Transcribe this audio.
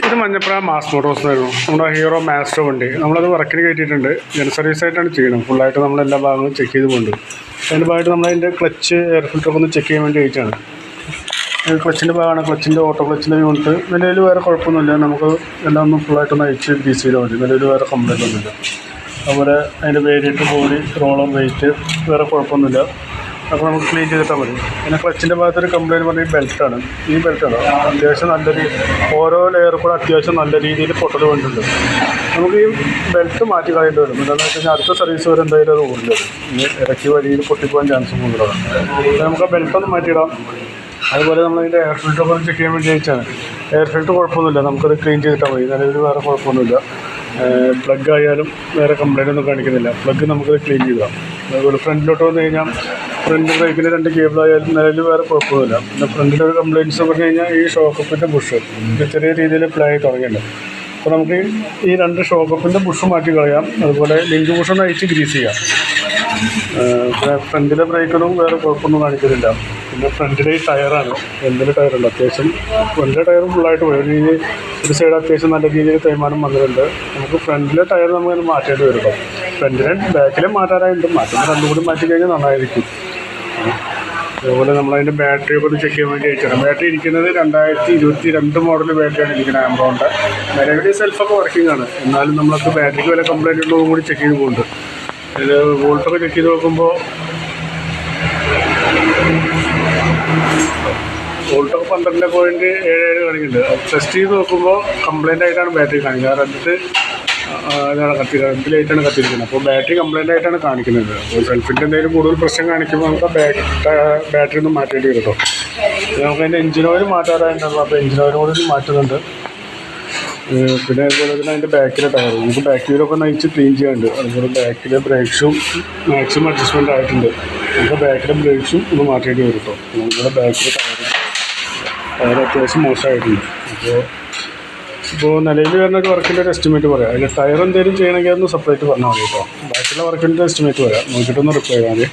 ഇത് Manjappura mass Motors ആയിരുന്നു. നമ്മുടെ ഹീറോ മാസ്റ്റർ വണ്ടി നമ്മളത് വർക്കിന് കയറ്റിയിട്ടുണ്ട്. ജന സർവീസായിട്ടാണ് ചെയ്യണം. ഫുള്ളായിട്ട് നമ്മളെല്ലാ ഭാഗങ്ങളും ചെക്ക് ചെയ്ത് പോകുന്നുണ്ട്. അതിൻ്റെ ഭാഗമായിട്ട് നമ്മളതിൻ്റെ ക്ലച്ച് എയർ ഫിൽറ്ററൊക്കെ ഒന്ന് ചെക്ക് ചെയ്യാൻ വേണ്ടി അയച്ചാണ്. ക്ലച്ചിൻ്റെ ഭാഗമാണ്. ക്ലച്ചിൻ്റെ ഓട്ടോ ക്ലച്ചിൻ്റെ യൂണിറ്റ് നിലവിൽ വേറെ കുഴപ്പമൊന്നുമില്ല. നമുക്ക് എല്ലാം ഒന്ന് ഫുള്ളായിട്ടൊന്ന് അയച്ച് ഡി സി ചെയ്താൽ മതി. നിലവിൽ വേറെ കംപ്ലൈൻ്റ് ഒന്നുമില്ല. അതുപോലെ അതിൻ്റെ വേരിയറ്റ് ബോഡി റോളർ വെയിറ്റ് വേറെ കുഴപ്പമൊന്നുമില്ല. അപ്പോൾ നമുക്ക് ക്ലീൻ ചെയ്തിട്ടാൽ മതി. പിന്നെ ക്ലച്ചിൻ്റെ ഭാഗത്തൊരു കംപ്ലയിൻറ്റ് പറഞ്ഞാൽ ഈ ബെൽറ്റാണ്. ഈ ബെൽറ്റാണ് അത്യാവശ്യം നല്ലൊരു ഓരോ ലെയർ കൂടെ അത്യാവശ്യം നല്ല രീതിയിൽ പൊട്ടൽ വേണ്ടിട്ടുണ്ട്. നമുക്ക് ഈ ബെൽറ്റ് മാറ്റി കളയേണ്ടി വരും. എന്താണെന്ന് വെച്ച് കഴിഞ്ഞാൽ അടുത്ത സർവീസ് വരെ എന്തായാലും അത് ഓടില്ല. ഇടയ്ക്ക് വഴിയിൽ പൊട്ടിപ്പോകാൻ ചാൻസ് കൂടുതലാണ്. നമുക്ക് ആ ബെൽറ്റൊന്ന് മാറ്റിയിടാം. അതുപോലെ നമ്മളതിൻ്റെ എയർ ഫിൽറ്ററൊക്കെ ഒന്ന് ചെക്ക് ചെയ്യാൻ വേണ്ടി അയച്ചാണ്. എയർ ഫിൽറ്റർ കുഴപ്പമൊന്നുമില്ല. നമുക്കത് ക്ലീൻ ചെയ്തിട്ടാൽ മതി. നിലവിൽ വേറെ കുഴപ്പമൊന്നുമില്ല. പ്ലഗ് ആയാലും വേറെ കംപ്ലയിൻ്റ് ഒന്നും കാണിക്കുന്നില്ല. പ്ലഗ് നമുക്കത് ക്ലീൻ ചെയ്താം. അതുപോലെ ഫ്രണ്ടിലോട്ട് വന്നു കഴിഞ്ഞാൽ ഫ്രണ്ട് ബ്രേക്കിൻ്റെ 2 കേബിളായാലും നിലവിൽ വേറെ കുഴപ്പമൊന്നുമില്ല. പിന്നെ ഫ്രണ്ടിലൊരു കംപ്ലയിൻറ്റ്സ് പറഞ്ഞു കഴിഞ്ഞാൽ ഈ ഷോക്കപ്പിൻ്റെ ബുഷ് ചെറിയ രീതിയിൽ പ്ലേ ആയി തുടങ്ങിയിട്ടുണ്ട്. അപ്പോൾ നമുക്ക് ഈ 2 ഷോക്കപ്പിൻ്റെ ബുഷ് മാറ്റി കളയാം. അതുപോലെ ലിങ്ക് ബുഷൊന്ന് അയച്ച് ഗ്രീസ് ചെയ്യാം. പിന്നെ ഫ്രണ്ടിലെ ബ്രേക്കൊന്നും വേറെ കുഴപ്പമൊന്നും കാണിക്കുന്നില്ല. പിന്നെ ഫ്രണ്ടിലെ ഈ ടയറാണ്. ഫ്രണ്ടിലെ ടയറുണ്ട് അത്യാവശ്യം. ഫ്രണ്ടിലെ ടയറും ഫുള്ളായിട്ട് പോയി. ഒരു സൈഡ് അത്യാവശ്യം നല്ല രീതിയിൽ തേയ്മാനം വന്നിട്ടുണ്ട്. നമുക്ക് ഫ്രണ്ടിലെ ടയർ നമുക്ക് മാറ്റേണ്ടി വരും കേട്ടോ. ഫ്രണ്ടിലെ ബാക്കിലെ മാറ്റാനായിട്ട് മാറ്റും. 2 കൂടി മാറ്റി കഴിഞ്ഞാൽ നന്നായിരിക്കും. അതുപോലെ നമ്മളതിൻ്റെ ബാറ്ററിയൊക്കെ ഒന്ന് ചെക്ക് ചെയ്യാൻ വേണ്ടി അയച്ചാണ്. ബാറ്ററി ഇരിക്കുന്നത് 2022 മോഡൽ ബാറ്ററിയാണ് ഇരിക്കുന്നത്. ആംബ്രോണിൻ്റെ നിലവിൽ സെൽഫൊക്കെ വർക്കിംഗ് ആണ്. എന്നാലും നമ്മളൊക്കെ ബാറ്ററിക്ക് വല്ല കംപ്ലയിൻ്റ് ഉള്ളതും കൂടി ചെക്ക് ചെയ്ത് പോകുന്നുണ്ട്. അതിൽ വോൾട്ടൊക്കെ ചെക്ക് ചെയ്ത് നോക്കുമ്പോൾ വോൾട്ടൊക്കെ 12.77 കാണിക്കുന്നുണ്ട്. ടെസ്റ്റ് ചെയ്ത് നോക്കുമ്പോൾ കംപ്ലയിൻ്റ് ആയിട്ടാണ് ബാറ്ററി കാണിക്കുക. ഇതാണ് റെഡിലായിട്ടാണ് കത്തിയിരിക്കുന്നത്. അപ്പോൾ ബാറ്ററി കംപ്ലയിൻ്റ് ആയിട്ടാണ് കാണിക്കുന്നത്. അപ്പോൾ സെൽഫിൻ്റെ എന്തെങ്കിലും കൂടുതൽ പ്രശ്നം കാണിക്കുമ്പോൾ നമുക്ക് ബാറ്ററി ഒന്നും മാറ്റേണ്ടി വരും കേട്ടോ. നമുക്ക് അതിൻ്റെ എഞ്ചിൻ ഓയിൽ മാറ്റാറായിട്ടുണ്ടല്ലോ. അപ്പോൾ എഞ്ചിൻ ഓയിൽ കൂടി മാറ്റുന്നുണ്ട്. പിന്നെ അതുപോലെ തന്നെ അതിൻ്റെ ബാക്കിലെ ടയർ നമുക്ക് ബാക്ക് വീലൊക്കെ നയിച്ച് ക്ലീൻ ചെയ്യാനുണ്ട്. അതുപോലെ ബാക്കിലെ ബ്രേക്സും മാക്സിമം അഡ്ജസ്റ്റ്മെൻ്റ് ആയിട്ടുണ്ട്. നമുക്ക് ബാക്കിലെ ബ്രേക്സും ഒന്ന് മാറ്റേണ്ടി വരും കേട്ടോ. നമ്മുടെ ബാക്കിലെ ടയർ അത്യാവശ്യം മോശമായിട്ടുണ്ട്. ഇപ്പോൾ നിലവിൽ വരുന്ന ഒരു വർക്കിൻ്റെ ഒരു എസ്റ്റിമേറ്റ് പറയാം. അതിൽ ടയർ എന്തെങ്കിലും ചെയ്യണമെങ്കിൽ അതൊന്ന് സെപ്പറേറ്റ് പറഞ്ഞാൽ മതി കേട്ടോ. ബാക്കിയുള്ള വർക്കിൻ്റെ എസ്റ്റിമേറ്റ് പറയാം. നോക്കിയിട്ടൊന്ന് റിപ്ലൈ ചെയ്താൽ മതി.